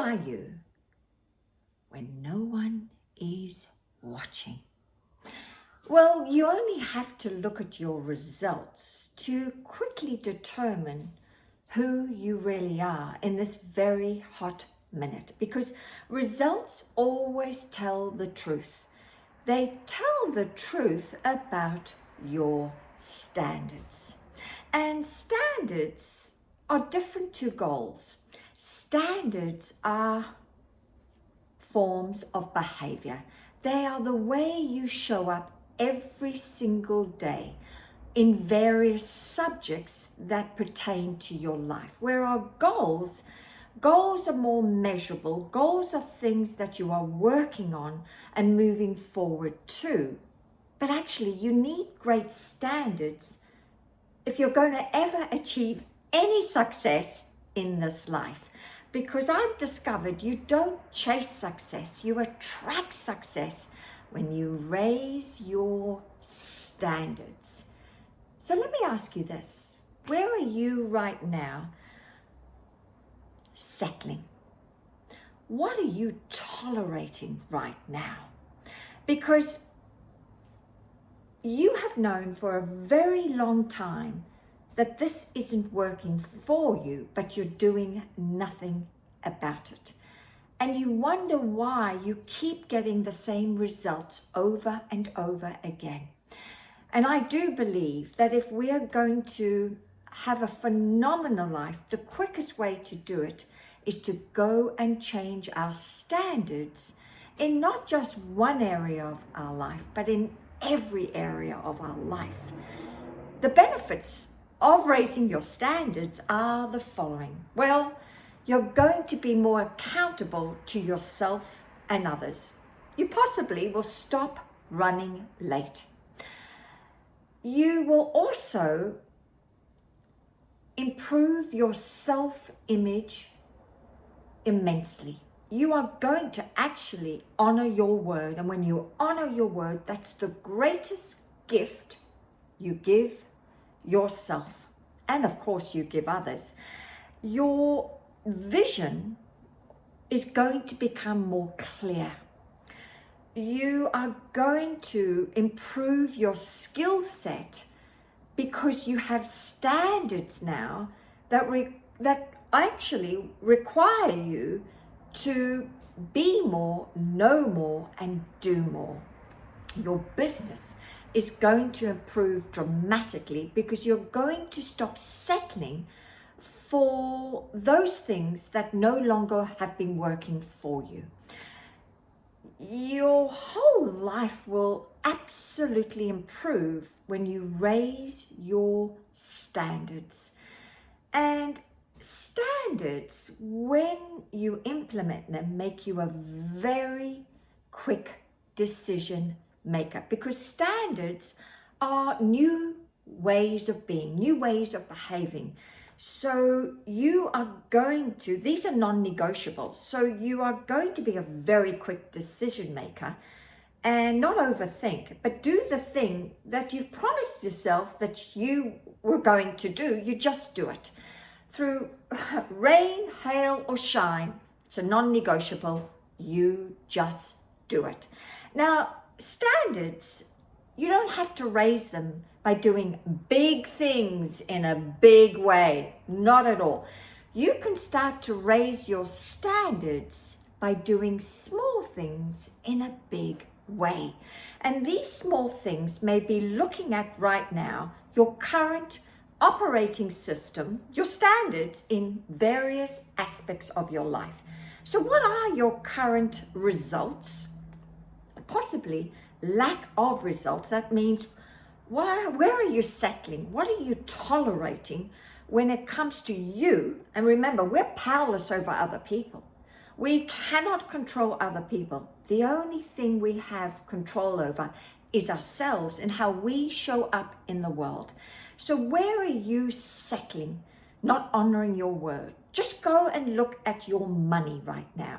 are you when no one is watching? Well, you only have to look at your results to quickly determine who you really are in this very hot minute, because results always tell the truth. They tell the truth about your standards. And standards are different to goals. Standards are forms of behavior. They are the way you show up every single day in various subjects that pertain to your life. Where our goals are more measurable. Goals are things that you are working on and moving forward to. But actually, you need great standards if you're going to ever achieve any success in this life. Because I've discovered you don't chase success, you attract success when you raise your standards. So let me ask you this. Where are you right now settling? What are you tolerating right now? Because you have known for a very long time that this isn't working for you, but you're doing nothing about it. And you wonder why you keep getting the same results over and over again. And I do believe that if we are going to have a phenomenal life, the quickest way to do it is to go and change our standards in not just one area of our life, but in every area of our life. The benefits of raising your standards are the following. Well, you're going to be more accountable to yourself and others. You possibly will stop running late. You will also improve your self-image immensely. You are going to actually honor your word. And when you honor your word, that's the greatest gift you give yourself. And of course, you give others. Your vision is going to become more clear. You are going to improve your skill set because you have standards now that actually require you to be more, know more, and do more. Your business is going to improve dramatically because you're going to stop settling for those things that no longer have been working for you. Your whole life will absolutely improve when you raise your standards. And standards, when you implement them, make you a very quick decision maker, because standards are new ways of being, new ways of behaving. So you are going to, these are non-negotiables, so you are going to be a very quick decision maker and not overthink, but do the thing that you've promised yourself that you were going to do. You just do it. Through rain, hail, or shine, it's a non-negotiable. You just do it. Now, standards, you don't have to raise them by doing big things in a big way. Not at all. You can start to raise your standards by doing small things in a big way. And these small things may be looking at right now your current operating system, your standards in various aspects of your life. So what are your current results? Possibly lack of results. That means where are you settling? What are you tolerating when it comes to you? And remember, we're powerless over other people. We cannot control other people. The only thing we have control over is ourselves and how we show up in the world. So where are you settling, not honoring your word? Just go and look at your money right now.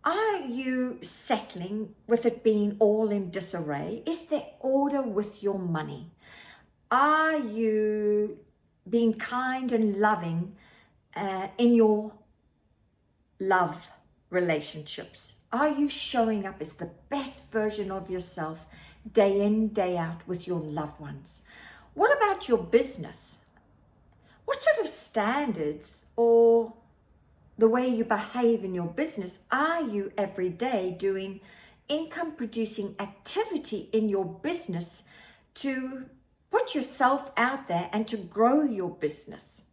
Are you settling with it being all in disarray? Is there order with your money? Are you being kind and loving in your love relationships? Are you showing up as the best version of yourself day in, day out with your loved ones? What about your business? What sort of standards or the way you behave in your business are you every day doing income producing activity in your business to put yourself out there and to grow your business?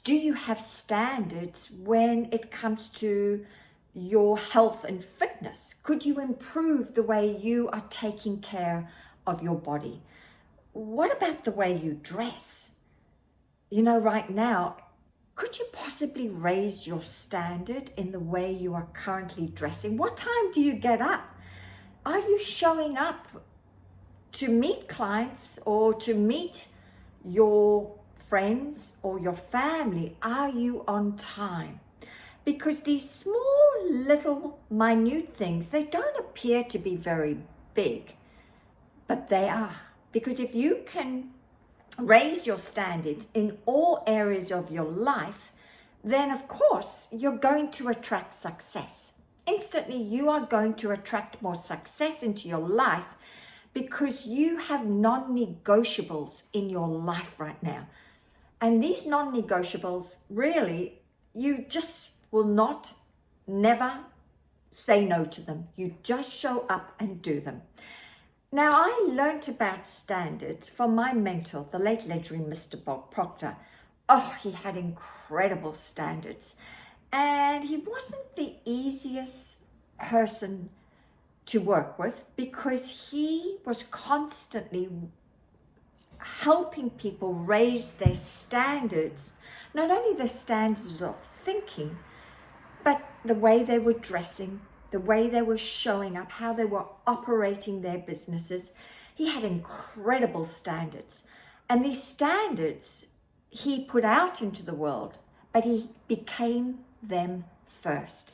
Do you have standards when it comes to your health and fitness? Could you improve the way you are taking care of your body? What about the way you dress? You know, right now, could you possibly raise your standard in the way you are currently dressing? What time do you get up? Are you showing up to meet clients or to meet your friends or your family? Are you on time? Because these small little minute things, they don't appear to be very big, but they are. Because if you can raise your standards in all areas of your life, then of course you're going to attract success. Instantly, you are going to attract more success into your life because you have non-negotiables in your life right now. And these non-negotiables, really, you just will not, never say no to them. You just show up and do them. Now, I learned about standards from my mentor, the late legendary Mr. Bob Proctor. Oh, he had incredible standards. And he wasn't the easiest person to work with because he was constantly helping people raise their standards, not only their standards of thinking, but the way they were dressing, the way they were showing up, how they were operating their businesses. He had incredible standards. And these standards he put out into the world, but he became them first.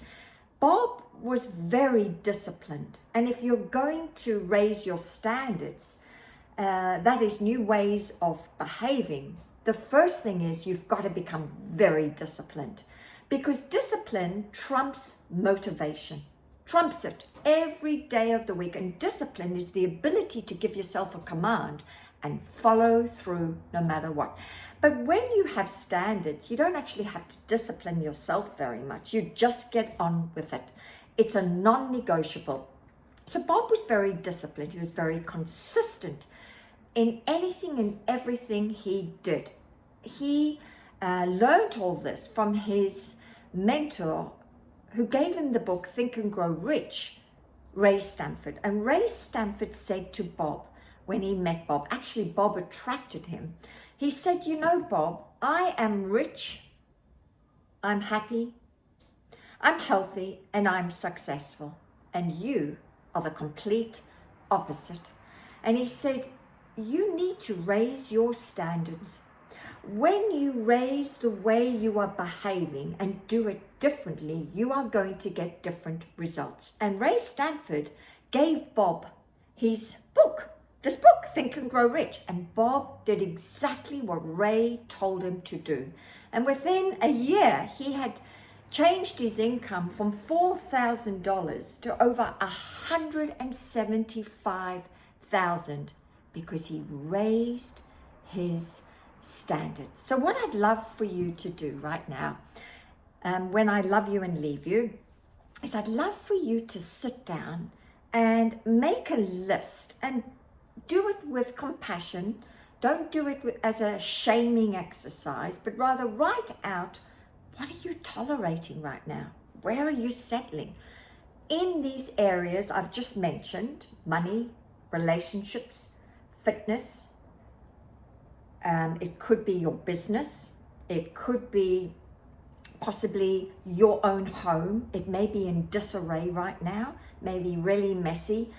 Bob was very disciplined. And if you're going to raise your standards, that is new ways of behaving, the first thing is you've got to become very disciplined, because discipline trumps motivation, trumps it every day of the week. And discipline is the ability to give yourself a command and follow through no matter what. But when you have standards, you don't actually have to discipline yourself very much. You just get on with it. It's a non-negotiable. So Bob was very disciplined. He was very consistent in anything and everything he did. He learned all this from his mentor, who gave him the book Think and Grow Rich, Ray Stamford. And Ray Stamford said to Bob, when he met Bob, actually Bob attracted him. He said, you know, Bob, I am rich, I'm happy, I'm healthy, and I'm successful. And you are the complete opposite. And he said, you need to raise your standards. When you raise the way you are behaving and do it differently, you are going to get different results. And Ray Stamford gave Bob his book, this book, Think and Grow Rich. And Bob did exactly what Ray told him to do. And within a year, he had changed his income from $4,000 to over $175,000 because he raised his standards. So what I'd love for you to do right now, when I love you and leave you, is I'd love for you to sit down and make a list, and do it with compassion. Don't do it as a shaming exercise, but rather write out, what are you tolerating right now? Where are you settling? In these areas I've just mentioned, money, relationships, fitness, it could be your business, it could be possibly your own home. It may be in disarray right now, maybe really messy.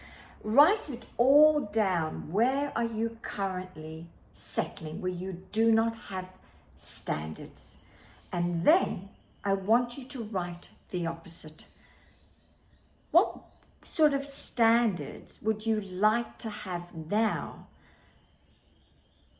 Write it all down. Where are you currently settling, where you do not have standards? And then I want you to write the opposite. What sort of standards would you like to have now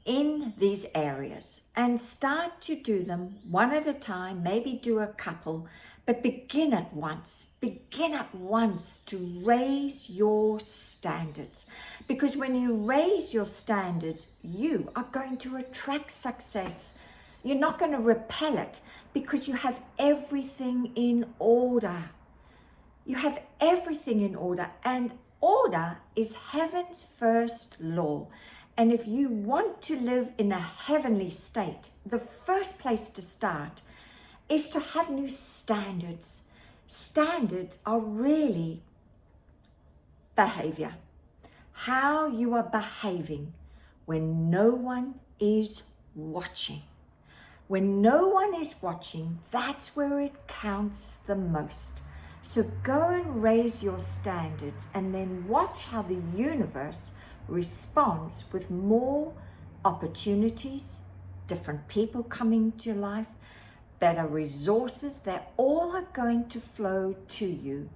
in these areas and start to do them one at a time, maybe do a couple, but begin at once. Begin at once to raise your standards. Because when you raise your standards, you are going to attract success. You're not going to repel it because you have everything in order. You have everything in order, and order is heaven's first law. And if you want to live in a heavenly state, the first place to start is to have new standards. Standards are really behavior. How you are behaving when no one is watching. When no one is watching, that's where it counts the most. So go and raise your standards and then watch how the universe responds with more opportunities, different people coming to your life, better resources. They all are going to flow to you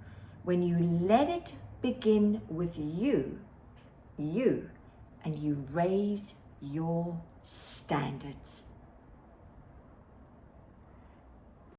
when you let it begin with you, and you raise your standards.